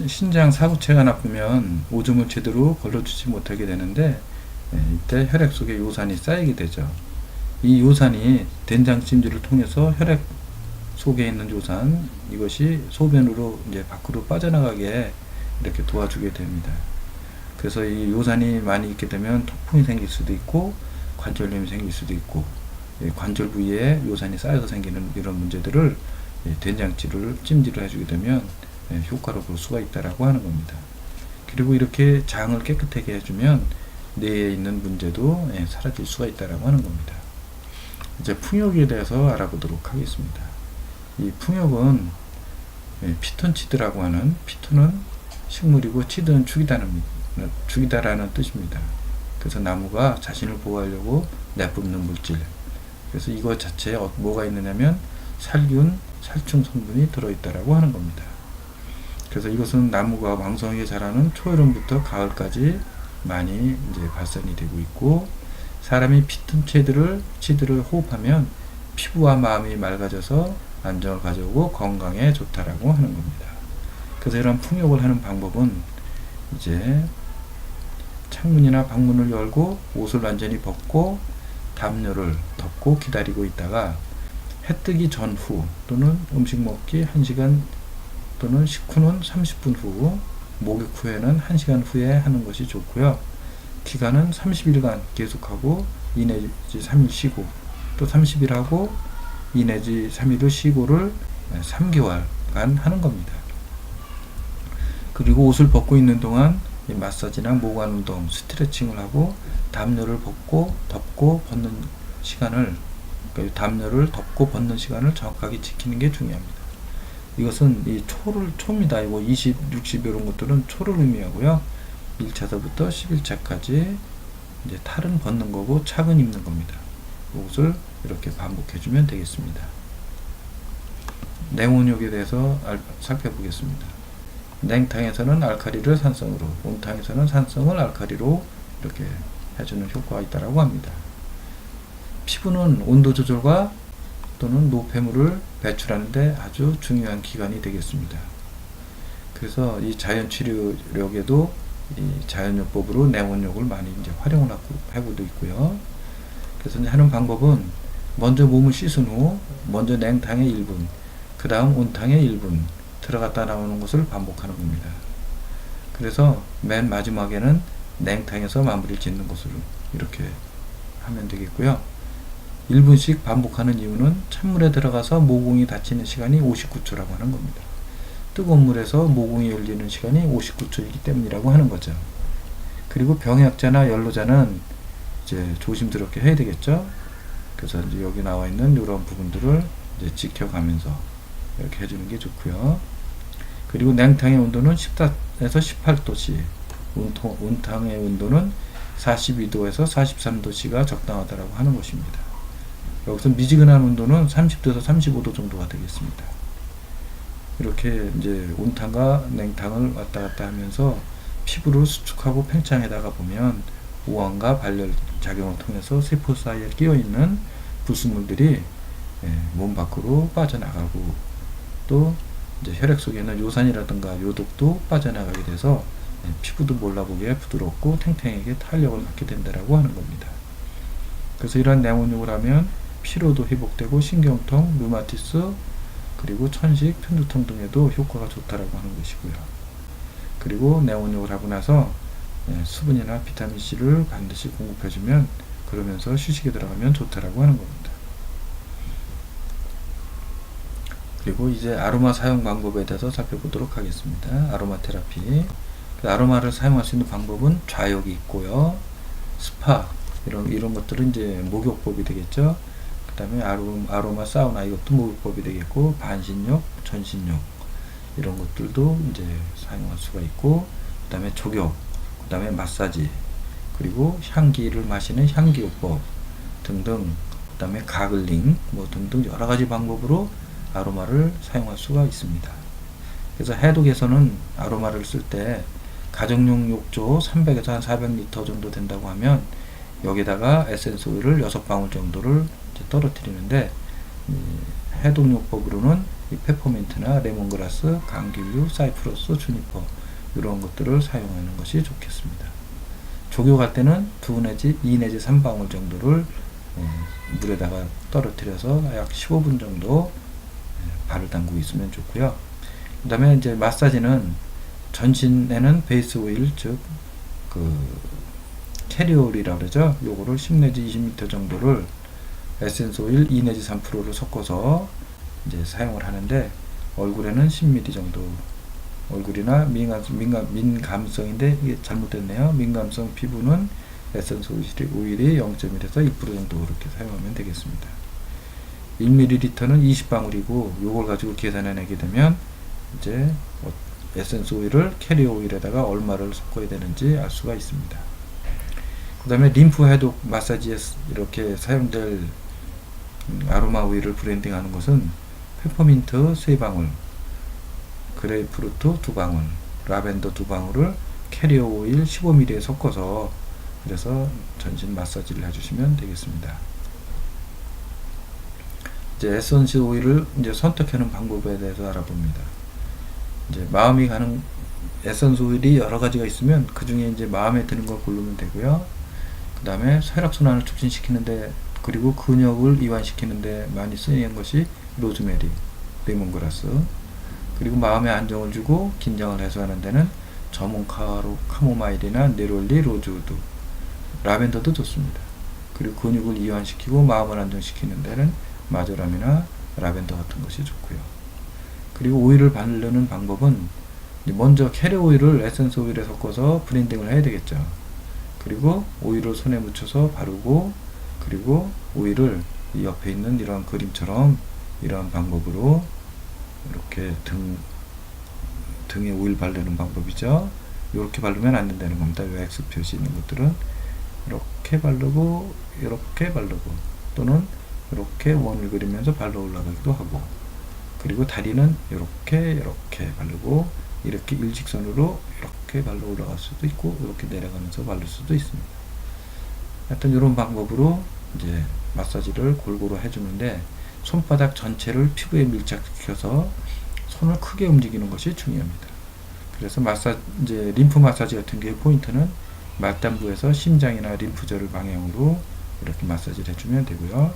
신장 사구체가 나쁘면 오줌을 제대로 걸러주지 못하게 되는데, 이때 혈액 속에 요산이 쌓이게 되죠. 이 요산이 된장찜질을 통해서 혈액 속에 있는 요산, 이것이 소변으로 이제 밖으로 빠져나가게 이렇게 도와주게 됩니다. 그래서 이 요산이 많이 있게 되면 통풍이 생길 수도 있고 관절염이 생길 수도 있고, 관절 부위에 요산이 쌓여서 생기는 이런 문제들을 된장찜질을 해주게 되면 효과를 볼 수가 있다라고 하는 겁니다. 그리고 이렇게 장을 깨끗하게 해주면 뇌에 있는 문제도 사라질 수가 있다라고 하는 겁니다. 이제 풍욕에 대해서 알아보도록 하겠습니다. 이 풍욕은 피톤치드라고 하는, 피톤은 식물이고 치드는 죽이다라는 뜻입니다. 그래서 나무가 자신을 보호하려고 내뿜는 물질. 그래서 이것 자체에 뭐가 있느냐면 살균, 살충 성분이 들어있다라고 하는 겁니다. 그래서 이것은 나무가 왕성하게 자라는 초여름부터 가을까지 많이 이제 발산이 되고 있고, 사람이 피톤치드를 호흡하면 피부와 마음이 맑아져서 안정을 가져오고 건강에 좋다라고 하는 겁니다. 그래서 이런 풍욕을 하는 방법은 이제 창문이나 방문을 열고 옷을 완전히 벗고 담요를 덮고 기다리고 있다가 해 뜨기 전후 또는 음식 먹기 1시간 또는 식후는 30분 후, 목욕 후에는 1시간 후에 하는 것이 좋고요. 기간은 30일간 계속하고 2 내지 3일 쉬고, 또 30일 하고 2 내지 3일을 쉬고를 3개월간 하는 겁니다. 그리고 옷을 벗고 있는 동안 마사지나 모관 운동, 스트레칭을 하고 담요를 덮고 벗는 시간을, 담요를 덮고 벗는 시간을 정확하게 지키는 게 중요합니다. 이것은 이 초입니다. 이거 20, 60 이런 것들은 초를 의미하고요. 1차서부터 11차까지 이제 탈은 벗는 거고 착은 입는 겁니다. 이것을 이렇게 반복해주면 되겠습니다. 냉온욕에 대해서 살펴보겠습니다. 냉탕에서는 알칼리를 산성으로, 온탕에서는 산성을 알칼리로 이렇게 해주는 효과가 있다고 합니다. 피부는 온도 조절과 또는 노폐물을 배출하는데 아주 중요한 기관이 되겠습니다. 그래서 이 자연치료력에도 이 자연요법으로 냉온욕을 많이 이제 활용을 하고도 있고요. 그래서 이제 하는 방법은 먼저 몸을 씻은 후 먼저 냉탕에 1분, 그 다음 온탕에 1분 들어갔다 나오는 것을 반복하는 겁니다. 그래서 맨 마지막에는 냉탕에서 마무리를 짓는 것으로 이렇게 하면 되겠고요. 1분씩 반복하는 이유는 찬물에 들어가서 모공이 닫히는 시간이 59초라고 하는 겁니다. 뜨거운 물에서 모공이 열리는 시간이 59초이기 때문이라고 하는 거죠. 그리고 병약자나 연로자는 이제 조심스럽게 해야 되겠죠. 그래서 이제 여기 나와 있는 이런 부분들을 이제 지켜가면서 이렇게 해주는 게 좋고요. 그리고 냉탕의 온도는 14에서 18도씨, 온탕의 온도는 42도에서 43도씨가 적당하다고 하는 것입니다. 여기서 미지근한 온도는 30도에서 35도 정도가 되겠습니다. 이렇게 이제 온탕과 냉탕을 왔다 갔다 하면서 피부를 수축하고 팽창에다가 보면 우환과 발열 작용을 통해서 세포 사이에 끼어 있는 불순물들이 몸 밖으로 빠져나가고, 또 이제 혈액 속에 있는 요산이라든가 요독도 빠져나가게 돼서 피부도 몰라보기에 부드럽고 탱탱하게 탄력을 갖게 된다라고 하는 겁니다. 그래서 이러한 냉온욕을 하면 피로도 회복되고 신경통, 류마티스, 그리고 천식, 편두통 등에도 효과가 좋다라고 하는 것이고요. 그리고 냉온욕을 하고 나서 수분이나 비타민C를 반드시 공급해주면, 그러면서 휴식에 들어가면 좋다라고 하는 겁니다. 그리고 이제 아로마 사용 방법에 대해서 살펴보도록 하겠습니다. 아로마 테라피. 아로마를 사용할 수 있는 방법은 좌욕이 있고요. 스파, 이런 것들은 이제 목욕법이 되겠죠. 그 다음에 아로마 사우나, 이것도 목욕법이 되겠고, 반신욕, 전신욕, 이런 것들도 이제 사용할 수가 있고, 그 다음에 족욕, 그 다음에 마사지, 그리고 향기를 마시는 향기요법 등등, 그 다음에 가글링 뭐 등등 여러 가지 방법으로 아로마를 사용할 수가 있습니다. 그래서 해독에서는 아로마를 쓸 때 가정용 욕조 300에서 한 400리터 정도 된다고 하면 여기다가 에센스 오일을 6방울 정도를 떨어뜨리는데, 해독요법으로는 이 페퍼민트나 레몬그라스, 감귤류, 사이프러스, 주니퍼 이런 것들을 사용하는 것이 좋겠습니다. 족욕할 때는 2 내지 3방울 정도를 물에다가 떨어뜨려서 약 15분 정도 발을 담그고 있으면 좋고요. 그 다음에 이제 마사지는 전신에는 베이스 오일, 즉 캐리올이라고 그러죠. 요거를 10 내지 20ml 정도를 에센스 오일 2 내지 3%를 섞어서 이제 사용을 하는데, 얼굴에는 10ml 정도, 얼굴이나 민감성인데 이게 잘못됐네요. 민감성 피부는 에센스 오일이 0.1에서 1% 정도 그렇게 사용하면 되겠습니다. 1ml는 20방울이고 요걸 가지고 계산해내게 되면 이제 에센스 오일을 캐리 오일에다가 얼마를 섞어야 되는지 알 수가 있습니다. 그 다음에 림프 해독 마사지에 이렇게 사용될 아로마 오일을 브랜딩 하는 것은 페퍼민트 3방울, 그레이프루트 2방울, 라벤더 2방울을 캐리어 오일 15ml에 섞어서 그래서 전신 마사지를 해주시면 되겠습니다. 이제 에센스 오일을 이제 선택하는 방법에 대해서 알아봅니다. 이제 마음이 가는 에센스 오일이 여러 가지가 있으면 그 중에 이제 마음에 드는 걸 고르면 되고요. 그 다음에 혈액순환을 촉진시키는데, 그리고 근육을 이완시키는데 많이 쓰이는 것이 로즈메리, 레몬그라스, 그리고 마음에 안정을 주고 긴장을 해소하는 데는 카모마일이나 네롤리, 로즈우드, 라벤더도 좋습니다. 그리고 근육을 이완시키고 마음을 안정시키는 데는 마조람이나 라벤더 같은 것이 좋고요. 그리고 오일을 바르는 방법은 먼저 캐리 오일을 에센스 오일에 섞어서 브랜딩을 해야 되겠죠. 그리고 오일을 손에 묻혀서 바르고, 그리고 오일을 이 옆에 있는 이런 그림처럼 이러한 방법으로 이렇게 등에 오일 바르는 방법이죠. 이렇게 바르면 안 된다는 겁니다. 이 X 표시 있는 것들은 이렇게 바르고 이렇게 바르고, 또는 이렇게 원을 그리면서 발로 올라가기도 하고, 그리고 다리는 이렇게 바르고, 이렇게 일직선으로 이렇게 발로 올라갈 수도 있고, 이렇게 내려가면서 바를 수도 있습니다. 하여튼 이런 방법으로 이제 마사지를 골고루 해주는데, 손바닥 전체를 피부에 밀착시켜서 손을 크게 움직이는 것이 중요합니다. 그래서 이제 림프 마사지 같은 경우에 포인트는 말단부에서 심장이나 림프절을 방향으로 이렇게 마사지를 해주면 되고요.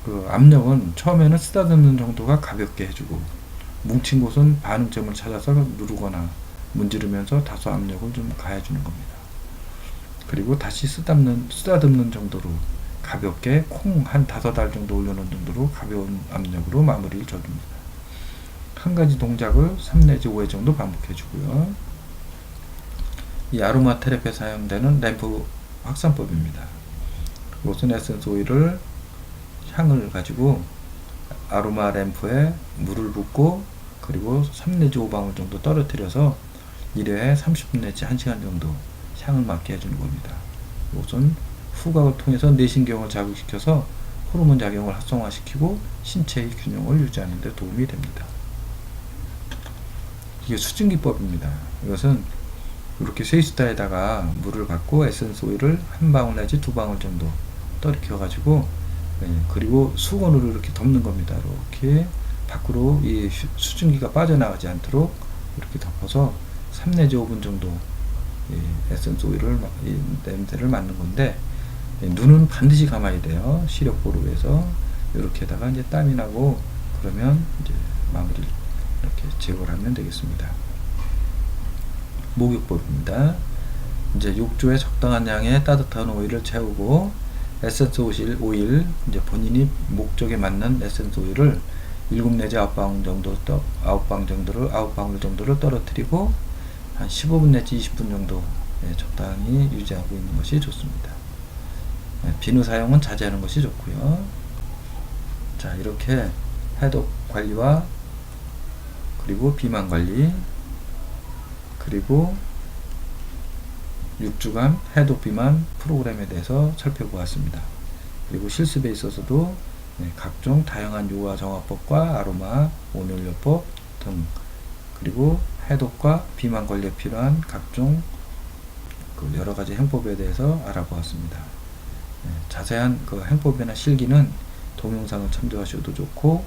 그 압력은 처음에는 쓰다듬는 정도가 가볍게 해주고, 뭉친 곳은 반응점을 찾아서 누르거나 문지르면서 다소 압력을 좀 가해주는 겁니다. 그리고 다시 쓰다듬는 정도로 가볍게 콩 한 5알 정도 올려놓은 정도로 가벼운 압력으로 마무리를 줘줍니다. 한 가지 동작을 3 내지 5회 정도 반복해주고요. 이 아로마 테라피에 사용되는 램프 확산법입니다. 이것은 에센스 오일을 향을 가지고 아로마 램프에 물을 붓고, 그리고 3 내지 5방울 정도 떨어뜨려서 1회에 30분 내지 1시간 정도 향을 맡게 해주는 겁니다. 이것은 후각을 통해서 내신경을 자극시켜서 호르몬 작용을 활성화시키고 신체의 균형을 유지하는 데 도움이 됩니다. 이게 수증기법입니다. 이것은 이렇게 쇠수다에다가 물을 받고 에센스 오일을 1방울 내지 2방울 정도 떨이켜 가지고, 그리고 수건으로 이렇게 덮는 겁니다. 이렇게 밖으로 이 수증기가 빠져나가지 않도록 이렇게 덮어서 3 내지 5분 정도 에센스 오일을 냄새를 맡는 건데, 눈은 반드시 감아야 돼요. 시력 보호를 위해서. 이렇게다가 이제 땀이 나고 그러면 이제 마무리를 이렇게 제거를 하면 되겠습니다. 목욕법입니다. 이제 욕조에 적당한 양의 따뜻한 오일을 채우고, 에센스 오일 이제 본인이 목적에 맞는 에센스 오일을 7 내지 9방울 정도를 떨어뜨리고 한 15분 내지 20분 정도 적당히 유지하고 있는 것이 좋습니다. 비누 사용은 자제하는 것이 좋고요. 자, 이렇게 해독 관리와 그리고 비만 관리, 그리고 6주간 해독 비만 프로그램에 대해서 살펴보았습니다. 그리고 실습에 있어서도 각종 다양한 요가 정화법과 아로마 온열요법 등, 그리고 해독과 비만 관리에 필요한 각종 여러 가지 행법에 대해서 알아보았습니다. 자세한 그 행법이나 실기는 동영상을 참조하셔도 좋고,